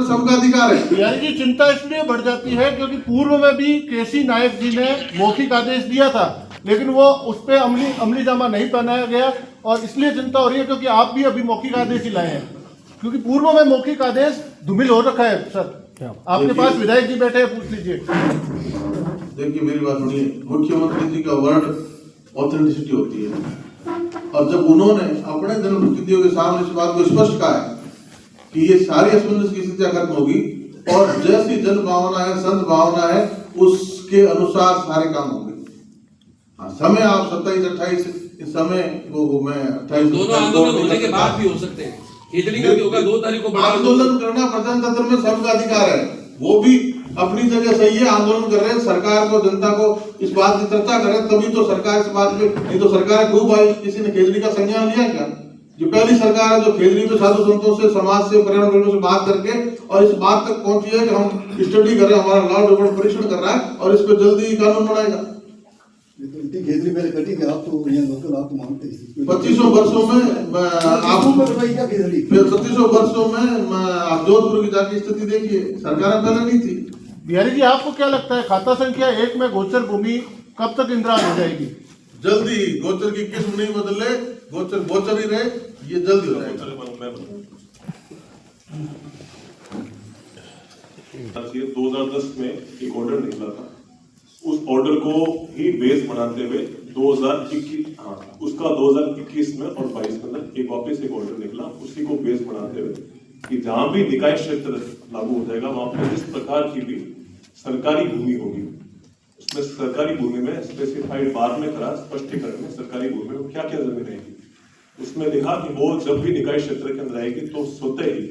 सबका अधिकार है। यानी कि चिंता इसलिए बढ़ जाती है क्योंकि पूर्व में भी केसी नायक जी ने मौखिक आदेश दिया था, लेकिन वो उस पर अमली जामा नहीं पहनाया गया, और इसलिए चिंता हो रही है क्योंकि आप भी अभी मौखिक आदेश ही लाए हैं, क्योंकि पूर्व में मौखिक आदेश धूमिल हो रखा है। सर आपके पास विधायक जी बैठे हैं, पूछ लीजिए। देखिए मेरी बात सुनिए, मुख्यमंत्री जी का वर्ड ऑथेंटिसिटी होती है, और जब उन्होंने अपने जनप्रतिनिधियों के सामने इस बात को स्पष्ट कहा है कि ये सारी असमंजस की स्थितियां खत्म होगी और जैसी जन भावना है, संत भावना है, उसके अनुसार सारे काम होंगे। हाँ, समय आप 27-28 इस समय वो मैं 28 दोनों आंदोलन होने के बाद भी हो सकते हैं। केजरी का भी होगा 2 तारीख को। आंदोलन करना प्रजातंत्र में सबका अधिकार है, वो भी अपनी जगह सही है। आंदोलन कर रहे हैं, सरकार को, जनता को इस बात की चर्चा करें, तभी तो सरकार इस बात में, नहीं तो सरकार खूब आई। किसी ने केजरी का संज्ञान लिया क्या? जो पहली सरकार है जो केजरी पे साधु संतों से, समाज से, पर्यावरण से बात करके और इस बात तक पहुंची है कि हम स्टडी कर रहे हैं, हमारा लॉ डेवलपमेंट परीक्षण कर रहा है और इस पर जल्दी कानून बनाएगा। केजरी पहले कटी के आप तो यहाँ लोकल आप तो मानते हैं 2500 वर्षों में आप 2500 वर्षों में आप जोधपुर की जाके स्थिति देखिए, सरकार पहले नहीं थी। बिहारी जी आपको क्या लगता है खाता संख्या 1 में गोचर भूमि कब तक इंदिरा हो जाएगी? जल्दी। गोचर की किस्म नहीं बदले, गोचर गोचर ही रहे, ये जल्दी हो जाएगा। 2010 में एक ऑर्डर निकला था, उस ऑर्डर को ही बेस बनाते हुए 2021 उसका 2021 में और 22 में एक वापस एक ऑर्डर निकला, उसी को बेस बनाते हुए कि जहां भी निकाय क्षेत्र लागू हो जाएगा वहां पर जिस प्रकार की भी सरकारी भूमि होगी, उसमें सरकारी भूमि में स्पेसिफाइड बार में करा स्पष्टीकरण में सरकारी भूमि में क्या क्या जमीन रहेगी, उसमें लिखा कि वो जब भी निकाय क्षेत्र के अंदर आएगी तो स्वतः ही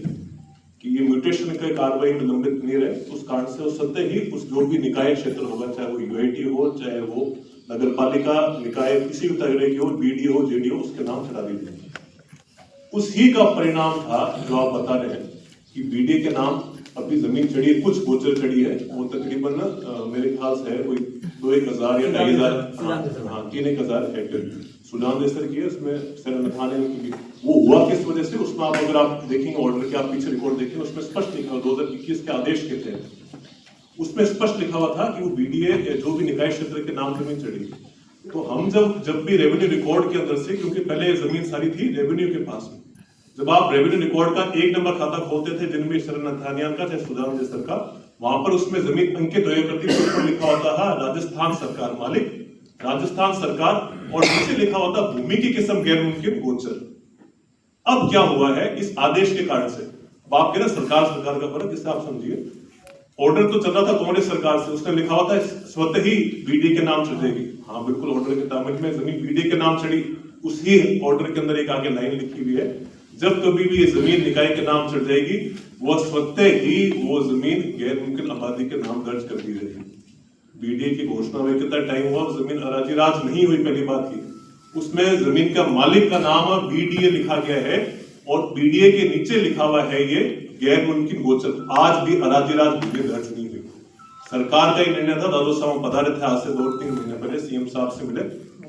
कि ये म्यूटेशन के कार्रवाई विलंबित नहीं रहे, उस कारण से स्वतः ही उस जो भी निकाय क्षेत्र होगा, चाहे वो यूआईटी हो, चाहे वो नगर पालिका निकाय किसी भी तरह की हो, बीडी हो, जेडी हो, उसके नाम चढ़ा दीजिए। उसी का परिणाम था जो आप बता रहे हैं कि बीडी के नाम अभी जमीन चढ़ी है, कुछ गोचर चढ़ी है, वो तकरीबन मेरे ख्याल से कोई 2-1 हजार या 2,500 3-1 हजार हेक्टेयर सुडान देसर की है, उसमें सरनथाने की वो हुआ किस वजह से, उसमें आप अगर आप देखेंगे ऑर्डर के, आप पीछे रिकॉर्ड देखेंगे, उसमें स्पष्ट लिखा हुआ 2021 के आदेश के तहत उसमें स्पष्ट लिखा हुआ था कि वो बीडीए जो भी निकाय क्षेत्र के नाम जमीन चढ़ी। तो हम जब भी रेवेन्यू रिकॉर्ड के अंदर से, क्योंकि पहले जमीन सारी थी रेवेन्यू के पास में, जब आप रेवेन्यू रिकॉर्ड का 1 नंबर खाता खोलते थे जिनमें शरणथानियान का चाहे सुदान देसर का, वहां पर उसमें जमीन अंकित हुआ करती थी, ऊपर लिखा होता था राजस्थान सरकार मालिक, राजस्थान सरकार, और नीचे लिखा होता भूमि की किस्म गैर मुमकिन गोचर। अब क्या हुआ है इस आदेश के कारण से, अब आप कह रहे सरकार का फर्क, जिससे आप समझिए ऑर्डर तो चल रहा था कांग्रेस सरकार से, उसने लिखा हुआ था स्वतः ही बीडी के नाम चढ़ेगी। हाँ बिल्कुल, ऑर्डर के तामिल में जमीन बीडी के नाम चढ़ी, उसी ऑर्डर के अंदर एक आगे लाइन लिखी हुई है, जब कभी भी ये जमीन निकाय के नाम चढ़ जाएगी वो स्वतः ही वो जमीन गैर मुमकिन आबादी के नाम दर्ज कर दी जाएगी। बीडीए की घोषणा हुई, कितना टाइम हुआ, जमीन अराजी राज नहीं हुई पहली बात की, उसमें जमीन का मालिक का नाम बीडीए लिखा गया है और बीडीए के नीचे लिखा हुआ है ये गैर मुमकिन गोचर। आज भी अराजी राज भूमि दर्ज नहीं हुई। सरकार का ही निर्णय था, दादो साहब पधारे थे आज से 2-3 महीने पहले, सीएम साहब से मिले,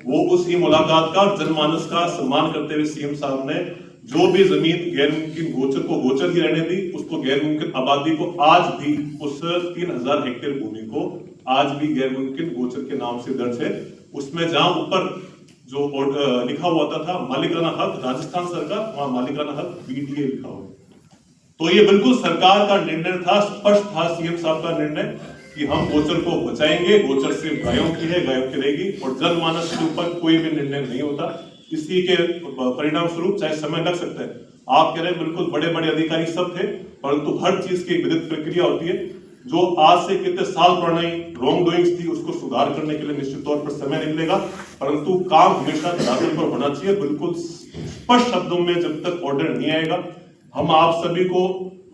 वो उसी मुलाकात का जनमानस का सम्मान करते हुए सीएम साहब ने जो भी जमीन गैर मुमकिन गोचर को गोचर ही रहने दी, उसको गैर मुमकिन आबादी को आज भी उस 3000 हेक्टेयर भूमि को आज भी गैर मुमकिन गोचर के नाम से दर्ज है। उसमें जहां ऊपर जो लिखा हुआ था मालिकाना हक राजस्थान सरकार, वहां मालिकाना हक बीडीए लिखा हुआ। तो ये बिल्कुल सरकार का निर्णय था, स्पष्ट था सीएम साहब का निर्णय कि हम गोचर को बचाएंगे, गोचर सिर्फ गायों की है, गायों की रहेगी, और जनमानस के ऊपर कोई भी निर्णय नहीं होता। इसी के परिणाम स्वरूप चाहे समय लग सकता है, आप कह रहे हैं बिल्कुल बड़े बड़े अधिकारी सब थे, परंतु हर चीज की विधिक प्रक्रिया होती है। जो आज से कितने साल पुरानी रॉन्ग डूइंग्स थी उसको सुधार करने के लिए निश्चित तौर पर समय निकलेगा, परंतु काम हमेशा धरातल पर होना चाहिए। बिल्कुल स्पष्ट शब्दों में जब तक ऑर्डर नहीं आएगा, हम आप सभी को,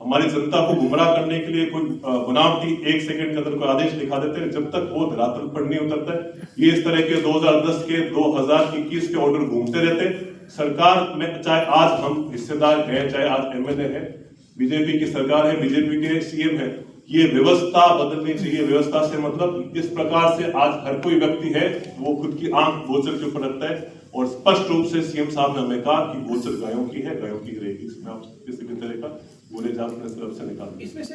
हमारी जनता को गुमराह करने के लिए कोई बनावटी 1 सेकंड के अंदर कोई आदेश दिखा देते हैं, जब तक वो धरातल पर नहीं उतरता है। ये इस तरह के 2010 के 2021 के ऑर्डर घूमते रहते हैं। सरकार में चाहे आज हम हिस्सेदार हैं, चाहे आज एमएलए है, बीजेपी की सरकार है, बीजेपी के सीएम है, ये व्यवस्था बदलनी चाहिए। व्यवस्था से मतलब इस प्रकार से आज हर कोई व्यक्ति है वो खुद की आंख गोचर के ऊपर रखता है, और स्पष्ट रूप से सीएम साहब ने हमें कहा कि गोचर गायों की है, गायों की रहेगी, इसमें आप किसी भी तरह का गुरेजाम प्रेस क्लब से निकाल दिया। इसमें से